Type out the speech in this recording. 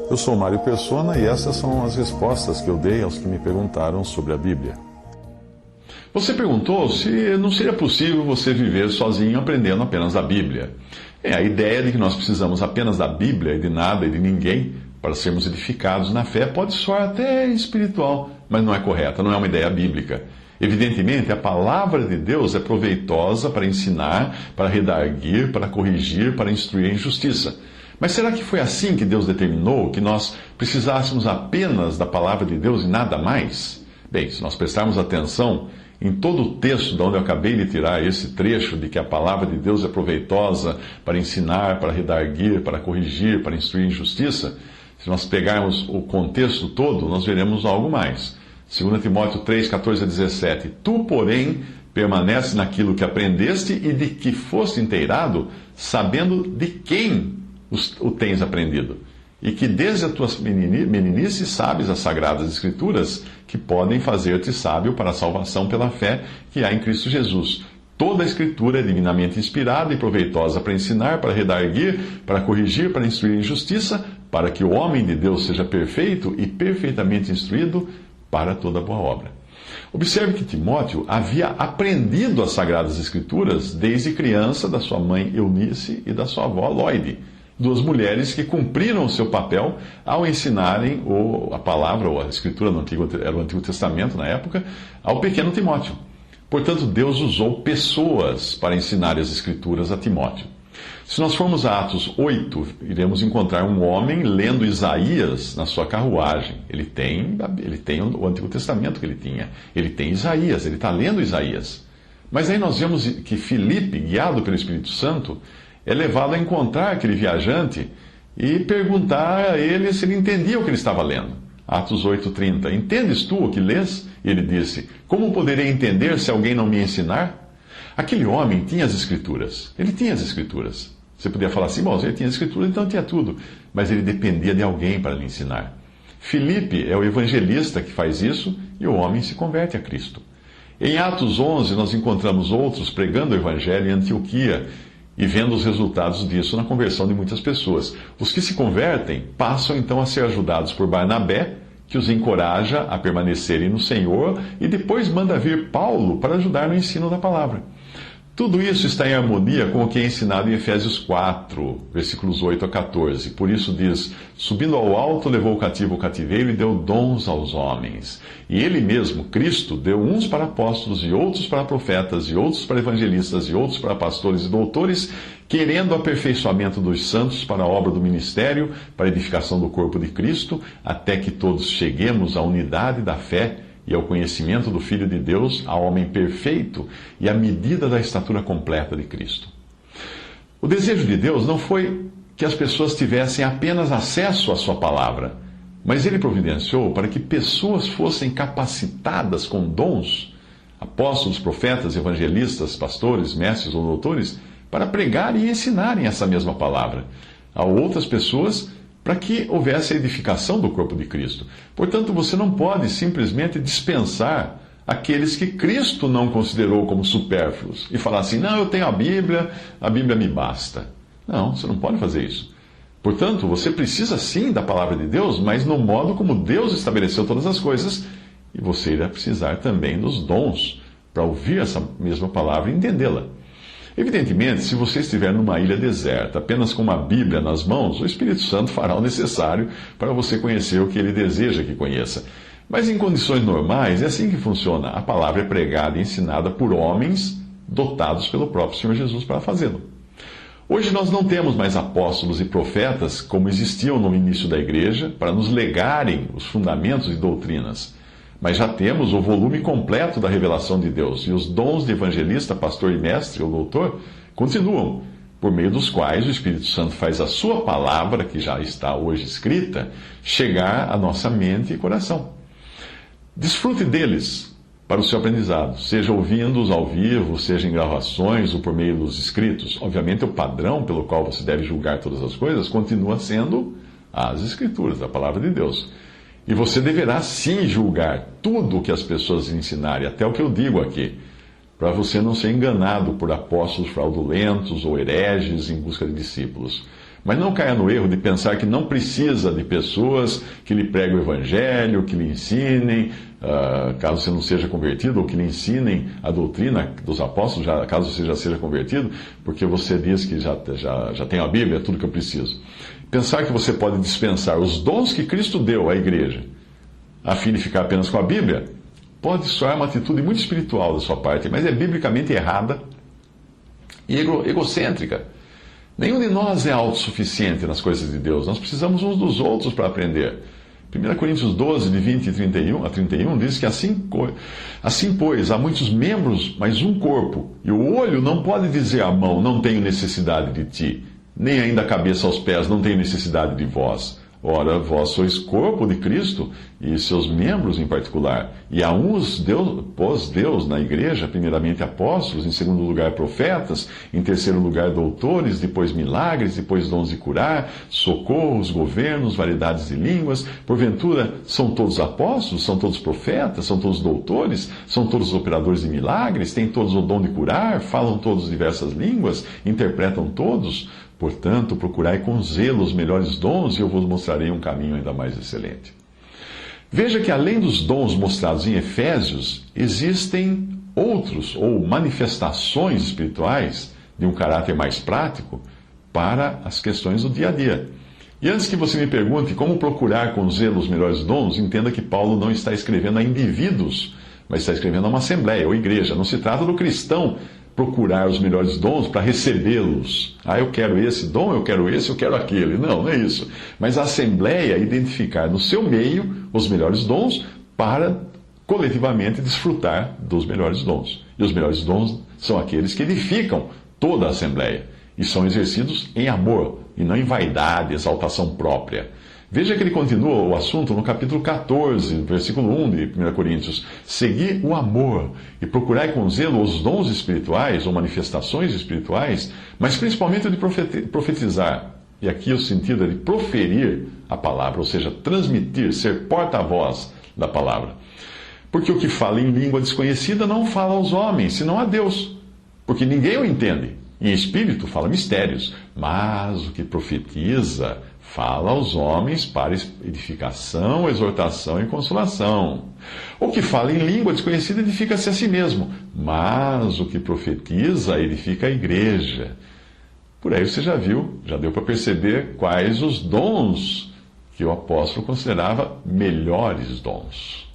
Eu sou Mário Persona e essas são as respostas que eu dei aos que me perguntaram sobre a Bíblia. Você perguntou se não seria possível você viver sozinho aprendendo apenas a Bíblia. A ideia de que nós precisamos apenas da Bíblia e de nada e de ninguém para sermos edificados na fé pode soar até espiritual, mas não é correta, não é uma ideia bíblica. Evidentemente, a palavra de Deus é proveitosa para ensinar, para redarguir, para corrigir, para instruir em justiça. Mas será que foi assim que Deus determinou que nós precisássemos apenas da palavra de Deus e nada mais? Bem, se nós prestarmos atenção em todo o texto de onde eu acabei de tirar esse trecho de que a palavra de Deus é proveitosa para ensinar, para redarguir, para corrigir, para instruir em justiça, se nós pegarmos o contexto todo, nós veremos algo mais. 2 Timóteo 3, 14 a 17. Tu, porém, permaneces naquilo que aprendeste e de que foste inteirado, sabendo de quem o tens aprendido, e que desde a tua meninice sabes as sagradas escrituras, que podem fazer-te sábio para a salvação pela fé que há em Cristo Jesus. Toda a escritura é divinamente inspirada e proveitosa para ensinar, para redarguir, para corrigir, para instruir em justiça, para que o homem de Deus seja perfeito e perfeitamente instruído para toda boa obra. Observe que Timóteo havia aprendido as sagradas escrituras desde criança da sua mãe Eunice e da sua avó Loide, duas mulheres que cumpriram o seu papel ao ensinarem a palavra, ou a escritura era o Antigo Testamento na época, ao pequeno Timóteo. Portanto, Deus usou pessoas para ensinar as escrituras a Timóteo. Se nós formos a Atos 8, iremos encontrar um homem lendo Isaías na sua carruagem. Ele tem o Antigo Testamento que ele tinha. Ele tem Isaías, ele está lendo Isaías. Mas aí nós vemos que Filipe, guiado pelo Espírito Santo, é levado a encontrar aquele viajante e perguntar a ele se ele entendia o que ele estava lendo. Atos 8:30. Entendes tu o que lês? E ele disse: Como poderei entender se alguém não me ensinar? Aquele homem tinha as Escrituras. Ele tinha as Escrituras. Você podia falar assim, bom, ele tinha as Escrituras, então tinha tudo. Mas ele dependia de alguém para lhe ensinar. Filipe é o evangelista que faz isso e o homem se converte a Cristo. Em Atos 11, nós encontramos outros pregando o evangelho em Antioquia e vendo os resultados disso na conversão de muitas pessoas. Os que se convertem passam então a ser ajudados por Barnabé, que os encoraja a permanecerem no Senhor, e depois manda vir Paulo para ajudar no ensino da palavra. Tudo isso está em harmonia com o que é ensinado em Efésios 4, versículos 8 a 14. Por isso diz: Subindo ao alto, levou o cativo o cativeiro e deu dons aos homens. E ele mesmo, Cristo, deu uns para apóstolos, e outros para profetas, e outros para evangelistas, e outros para pastores e doutores, querendo o aperfeiçoamento dos santos para a obra do ministério, para a edificação do corpo de Cristo, até que todos cheguemos à unidade da fé e ao conhecimento do Filho de Deus, ao homem perfeito e à medida da estatura completa de Cristo. O desejo de Deus não foi que as pessoas tivessem apenas acesso à sua palavra, mas ele providenciou para que pessoas fossem capacitadas com dons, apóstolos, profetas, evangelistas, pastores, mestres ou doutores, para pregar e ensinarem essa mesma palavra a outras pessoas, para que houvesse a edificação do corpo de Cristo. Portanto, você não pode simplesmente dispensar aqueles que Cristo não considerou como supérfluos e falar assim, não, eu tenho a Bíblia me basta. Não, você não pode fazer isso. Portanto, você precisa sim da palavra de Deus, mas no modo como Deus estabeleceu todas as coisas, e você irá precisar também dos dons para ouvir essa mesma palavra e entendê-la. Evidentemente, se você estiver numa ilha deserta, apenas com uma Bíblia nas mãos, o Espírito Santo fará o necessário para você conhecer o que ele deseja que conheça. Mas em condições normais, é assim que funciona. A palavra é pregada e ensinada por homens dotados pelo próprio Senhor Jesus para fazê-lo. Hoje nós não temos mais apóstolos e profetas como existiam no início da igreja para nos legarem os fundamentos e doutrinas. Mas já temos o volume completo da revelação de Deus, e os dons de evangelista, pastor e mestre ou doutor continuam, por meio dos quais o Espírito Santo faz a sua palavra, que já está hoje escrita, chegar à nossa mente e coração. Desfrute deles para o seu aprendizado, seja ouvindo-os ao vivo, seja em gravações ou por meio dos escritos. Obviamente, o padrão pelo qual você deve julgar todas as coisas continua sendo as Escrituras, a palavra de Deus. E você deverá sim julgar tudo o que as pessoas ensinarem, até o que eu digo aqui, para você não ser enganado por apóstolos fraudulentos ou hereges em busca de discípulos. Mas não caia no erro de pensar que não precisa de pessoas que lhe preguem o Evangelho, que lhe ensinem, caso você não seja convertido, ou que lhe ensinem a doutrina dos apóstolos, caso você já seja convertido, porque você diz que já tem a Bíblia, é tudo que eu preciso. Pensar que você pode dispensar os dons que Cristo deu à igreja, a fim de ficar apenas com a Bíblia, pode soar uma atitude muito espiritual da sua parte, mas é biblicamente errada e egocêntrica. Nenhum de nós é autossuficiente nas coisas de Deus. Nós precisamos uns dos outros para aprender. 1 Coríntios 12, de 20 a 31, diz que assim, pois, há muitos membros, mas um corpo. E o olho não pode dizer à mão, não tenho necessidade de ti. Nem ainda a cabeça aos pés, não tenho necessidade de vós. Ora, vós sois corpo de Cristo e seus membros em particular. E a uns pôs Deus na igreja, primeiramente apóstolos, em segundo lugar profetas, em terceiro lugar doutores, depois milagres, depois dons de curar, socorros, governos, variedades de línguas. Porventura, são todos apóstolos, são todos profetas, são todos doutores, são todos operadores de milagres, têm todos o dom de curar, falam todos diversas línguas, interpretam todos. Portanto, procurai com zelo os melhores dons e eu vos mostrarei um caminho ainda mais excelente. Veja que além dos dons mostrados em Efésios, existem outros ou manifestações espirituais de um caráter mais prático para as questões do dia a dia. E antes que você me pergunte como procurar com zelo os melhores dons, entenda que Paulo não está escrevendo a indivíduos, mas está escrevendo a uma assembleia ou igreja. Não se trata do cristão procurar os melhores dons para recebê-los. Eu quero esse dom, eu quero esse, eu quero aquele. Não é isso. Mas a Assembleia identificar no seu meio os melhores dons para coletivamente desfrutar dos melhores dons. E os melhores dons são aqueles que edificam toda a Assembleia e são exercidos em amor e não em vaidade, exaltação própria. Veja que ele continua o assunto no capítulo 14, versículo 1 de 1 Coríntios. Segui o amor e procurai com zelo os dons espirituais ou manifestações espirituais, mas principalmente o de profetizar. E aqui o sentido é de proferir a palavra, ou seja, transmitir, ser porta-voz da palavra. Porque o que fala em língua desconhecida não fala aos homens, senão a Deus, porque ninguém o entende. Em espírito fala mistérios, mas o que profetiza fala aos homens para edificação, exortação e consolação. O que fala em língua desconhecida edifica-se a si mesmo, mas o que profetiza edifica a igreja. Por aí você já viu, já deu para perceber quais os dons que o apóstolo considerava melhores dons.